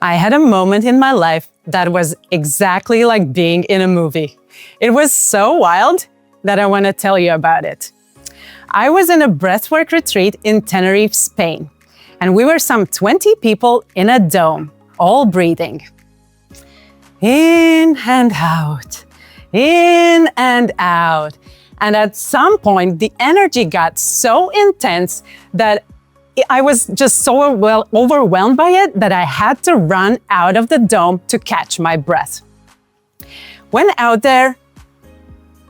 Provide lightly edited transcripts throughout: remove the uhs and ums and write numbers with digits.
I had a moment in my life that was exactly like being in a movie. It was so wild that I want to tell you about it. I was in a breathwork retreat in Tenerife, Spain, and we were some 20 people in a dome, all breathing. In and out, in and out. And at some point, the energy got so intense that I was just so overwhelmed by it that I had to run out of the dome to catch my breath. When out there,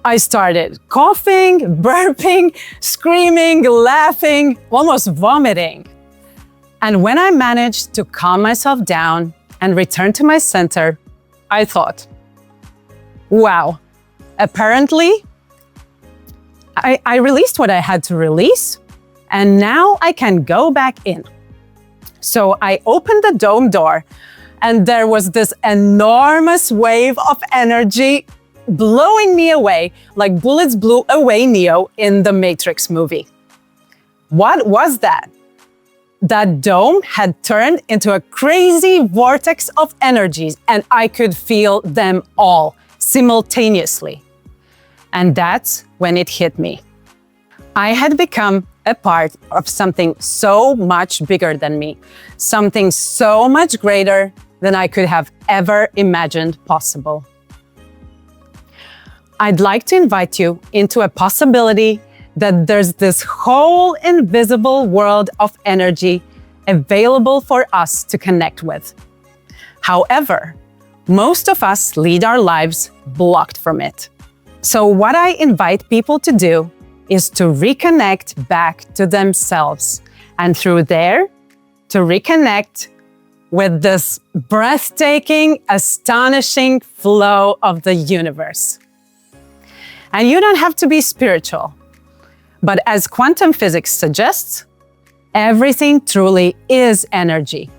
I started coughing, burping, screaming, laughing, almost vomiting. And when I managed to calm myself down and return to my center, I thought, wow, apparently I released what I had to release, and now I can go back in. So I opened the dome door, and there was this enormous wave of energy blowing me away, like bullets blew away Neo in the Matrix movie. What was that? That dome had turned into a crazy vortex of energies, and I could feel them all simultaneously. And that's when it hit me. I had become a part of something so much bigger than me, something so much greater than I could have ever imagined possible. I'd like to invite you into a possibility that there's this whole invisible world of energy available for us to connect with. However, most of us lead our lives blocked from it. So what I invite people to do is to reconnect back to themselves, and through there, to reconnect with this breathtaking, astonishing flow of the universe. And you don't have to be spiritual, but as quantum physics suggests, everything truly is energy,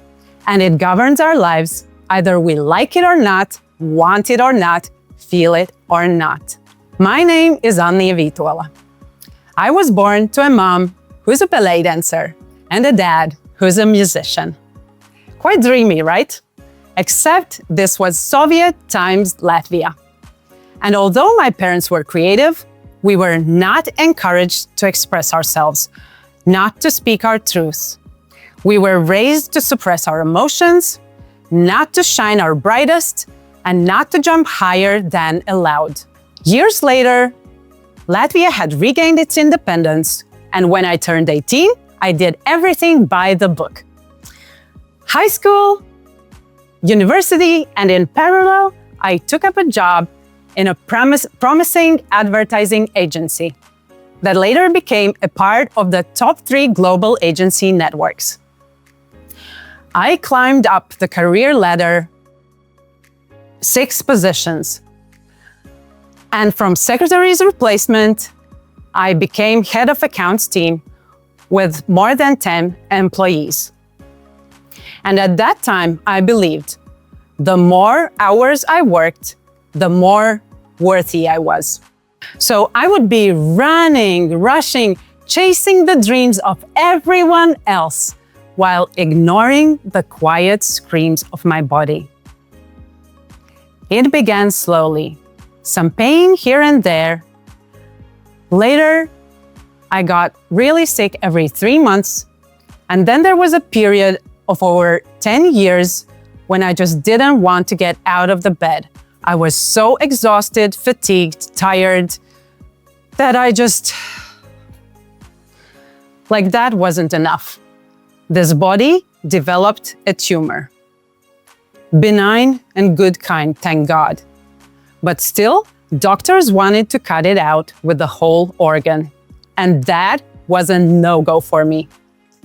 and it governs our lives, either we like it or not, want it or not, feel it or not. My name is Annija Vitola. I was born to a mom who's a ballet dancer and a dad who's a musician. Quite dreamy, right? Except this was Soviet times Latvia. And although my parents were creative, we were not encouraged to express ourselves, not to speak our truths. We were raised to suppress our emotions, not to shine our brightest, and not to jump higher than allowed. Years later, Latvia had regained its independence, and when I turned 18, I did everything by the book. High school, university, and in parallel, I took up a job in a promising advertising agency that later became a part of the top 3 global agency networks. I climbed up the career ladder 6 positions. And from secretary's replacement, I became head of accounts team with more than 10 employees. And at that time, I believed the more hours I worked, the more worthy I was. So I would be running, rushing, chasing the dreams of everyone else while ignoring the quiet screams of my body. It began slowly. Some pain here and there. Later, I got really sick every 3 months, and then there was a period of over 10 years when I just didn't want to get out of the bed. I was so exhausted, fatigued, tired, that like that wasn't enough. This body developed a tumor. Benign and good kind, thank God. But still, doctors wanted to cut it out with the whole organ. And that was a no-go for me.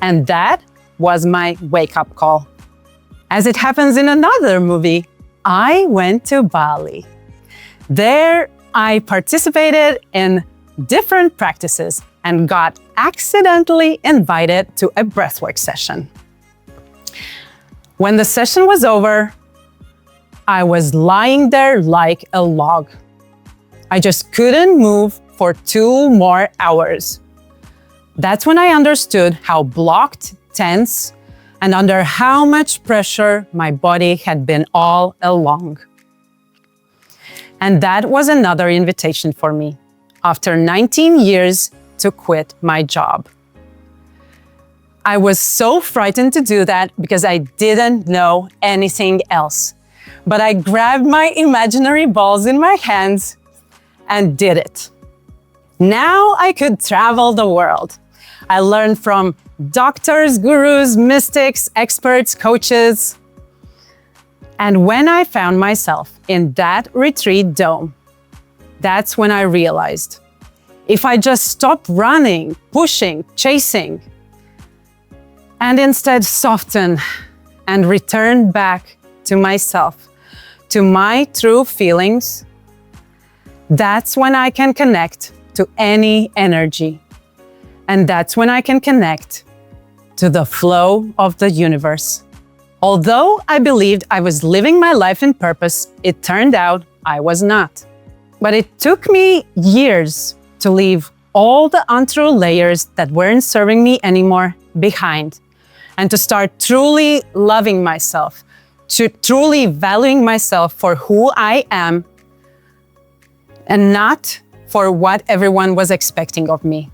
And that was my wake-up call. As it happens in another movie, I went to Bali. There, I participated in different practices and got accidentally invited to a breathwork session. When the session was over, I was lying there like a log. I just couldn't move for 2 more hours. That's when I understood how blocked, tense, and under how much pressure my body had been all along. And that was another invitation for me, after 19 years, to quit my job. I was so frightened to do that because I didn't know anything else. But I grabbed my imaginary balls in my hands and did it. Now I could travel the world. I learned from doctors, gurus, mystics, experts, coaches. And when I found myself in that retreat dome, that's when I realized, if I just stop running, pushing, chasing, and instead soften and return back to myself, to my true feelings, that's when I can connect to any energy. And that's when I can connect to the flow of the universe. Although I believed I was living my life in purpose, it turned out I was not. But it took me years to leave all the untrue layers that weren't serving me anymore behind, and to start truly loving myself, to truly valuing myself for who I am and not for what everyone was expecting of me.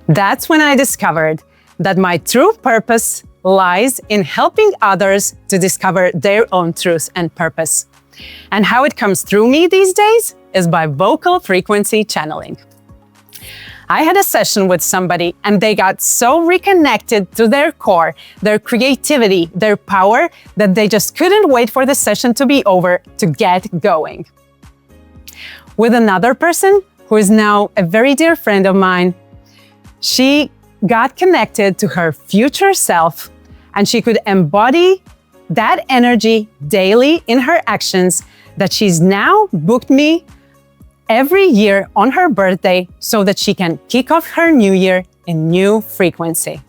That's when I discovered that my true purpose lies in helping others to discover their own truth and purpose. And how it comes through me these days is by vocal frequency channeling. I had a session with somebody and they got so reconnected to their core, their creativity, their power, that they just couldn't wait for the session to be over to get going. With another person who is now a very dear friend of mine, she got connected to her future self and she could embody that energy daily in her actions, that she's now booked me every year on her birthday so that she can kick off her new year in new frequency.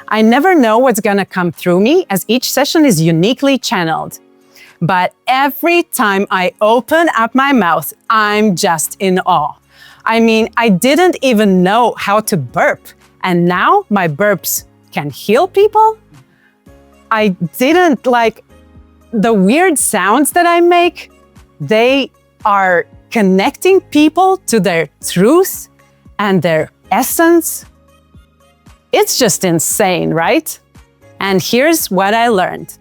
I never know what's gonna come through me, as each session is uniquely channeled. But every time I open up my mouth, I'm just in awe. I mean, I didn't even know how to burp, and now my burps can heal people. I didn't like the weird sounds that I make. They are connecting people to their truth and their essence. It's just insane, right? And here's what I learned.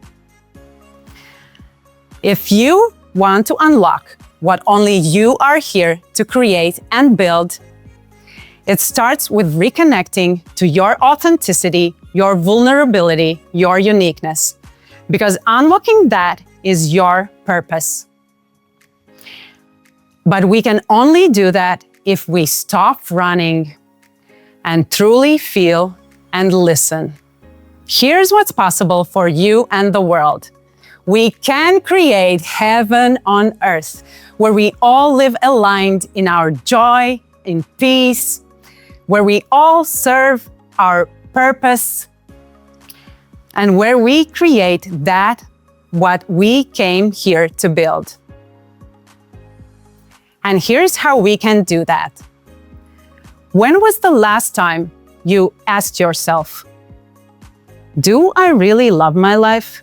If you want to unlock what only you are here to create and build, it starts with reconnecting to your authenticity, your vulnerability, your uniqueness, because unlocking that is your purpose. But we can only do that if we stop running and truly feel and listen. Here's what's possible for you and the world. We can create heaven on earth, where we all live aligned in our joy, in peace, where we all serve our purpose, and where we create that what we came here to build. And here's how we can do that. When was the last time you asked yourself, do I really love my life?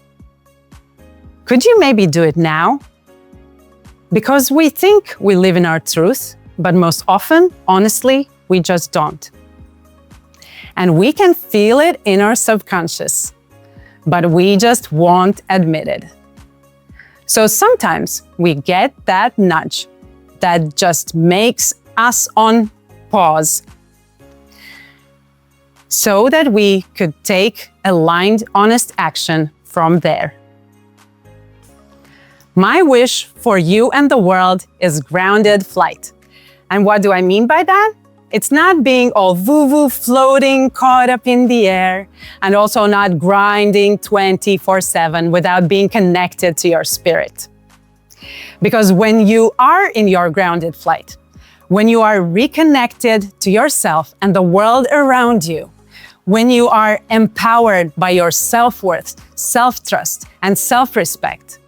Could you maybe do it now? Because we think we live in our truth, but most often, honestly, we just don't. And we can feel it in our subconscious, but we just won't admit it. So sometimes we get that nudge that just makes us on pause, so that we could take aligned, honest action from there. My wish for you and the world is grounded flight. And what do I mean by that? It's not being all woo-woo, floating, caught up in the air, and also not grinding 24/7 without being connected to your spirit. Because when you are in your grounded flight, when you are reconnected to yourself and the world around you, when you are empowered by your self-worth, self-trust, and self-respect,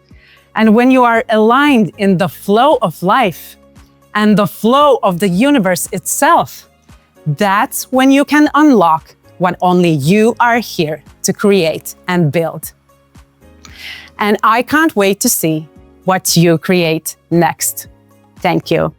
and when you are aligned in the flow of life and the flow of the universe itself, that's when you can unlock what only you are here to create and build. And I can't wait to see what you create next. Thank you.